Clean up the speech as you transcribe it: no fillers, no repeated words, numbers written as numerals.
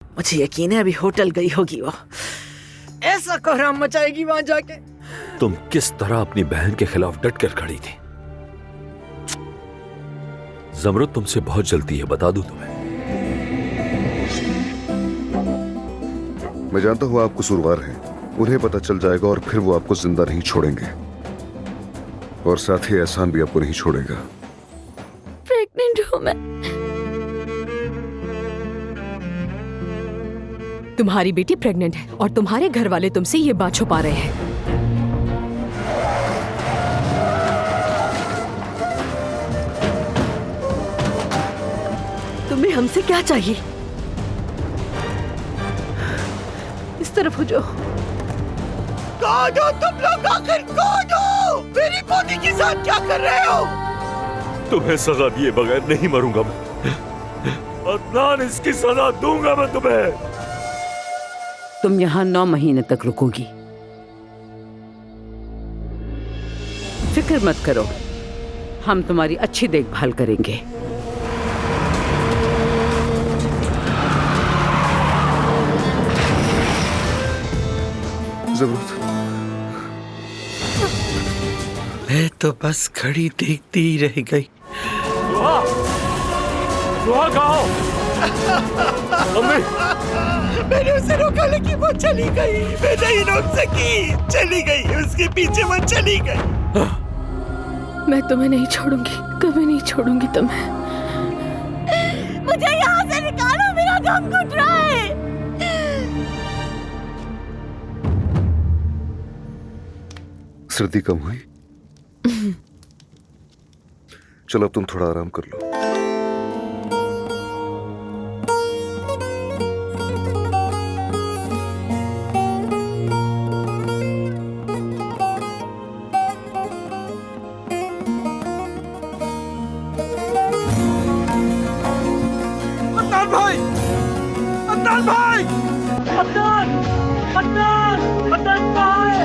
मुझे यकीन है अभी होटल गई होगी वो। ऐसा कोहराम मचाएगी वहां जाके। तुम किस तरह अपनी बहन के खिलाफ डट कर खड़ी थी। ज़मरुद तुमसे बहुत जल्दी है, बता दूं तुम्हें। मैं जानता हूं आप कसूरवार हैं, उन्हें पता चल जाएगा और फिर वो आपको जिंदा नहीं छोड़ेंगे, और साथ ही एहसान भी आपको नहीं छोड़ेगा। प्रेग्नेंट हूं मैं। तुम्हारी बेटी प्रेग्नेंट है और तुम्हारे घर वाले तुमसे ये बात छुपा रहे हैं। तुम्हें हमसे क्या चाहिए? इस तरफ हो जाओ। कौन हो तुम लोग? आखिर कौन हो? मेरी पोती के साथ क्या कर रहे हो? तुम्हें सजा दिए बगैर नहीं मरूंगा मैं। अदनान, इसकी सजा दूंगा मैं तुम्हें। तुम यहाँ 9 महीने तक रुकोगी। फिक्र मत करो, हम तुम्हारी अच्छी देखभाल करेंगे। जरूरत मैं तो बस खड़ी देखती ही रह गई। मैंने उसे रोका लेकिन वो चली गई। मैं नहीं रोक सकी, चली गई। उसके पीछे वो चली गई। मैं तुम्हें नहीं छोड़ूंगी, कभी नहीं छोड़ूंगी तुम्हें। मुझे यहाँ से निकालो, मेरा दम घुट रहा है। सर्दी कम हुई? चलो अब तुम थोड़ा आराम कर लो। अदनान भाई! अदनान भाई! अदनान! अदनान! अदनान भाई!